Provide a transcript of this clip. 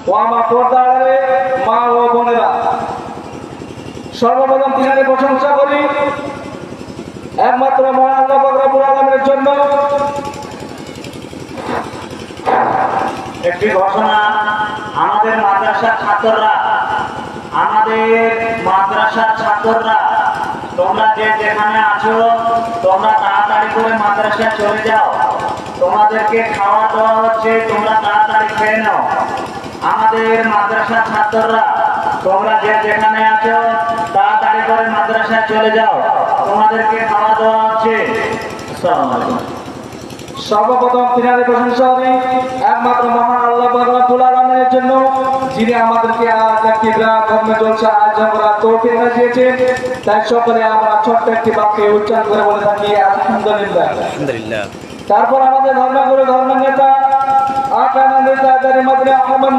ও আমার পর্দারে মা ও বোনেরা, সর্বপ্রথম তিনারে প্রশংসা করি একমাত্র মহান আল্লাহ পাক রব্বুল আলামিনের জন্য। একটি ঘোষণা, আমাদের মাদ্রাসার ছাত্ররা তোমরা যে যেখানে আছো তোমরা তাড়াতাড়ি করে মাদ্রাসায় চলে যাও। তোমাদেরকে খাওয়া দাওয়া হচ্ছে, তোমরা তাড়াতাড়ি খেয়ে নাও। আমাদের মাদ্রাসার ছাত্ররা তোমরা যে যেখানে আছো তাড়াতাড়ি করে মাদ্রাসায় চলে যাও, তোমাদেরকে খাওয়া দাওয়া হচ্ছে। আসসালামু আলাইকুম। সর্বপ্রথম তিনারে প্রশংসা করি একমাত্র মহান আল্লাহ পাক রব্বুল আলামিনের জন্য, যিনি আমাদেরকে আজ একটি ধর্ম জলসা আয়োজন করার তৌফিক দিয়েছেন। তাই সকলে আমরা ছোট্ট একটি বাক্য উচ্চারণ করে বলে থাকি আলহামদুলিল্লাহ। আলহামদুলিল্লাহ। তারপর আমাদের ধর্মগুরু ধর্ম নেতা আকানা নেতা আহমদ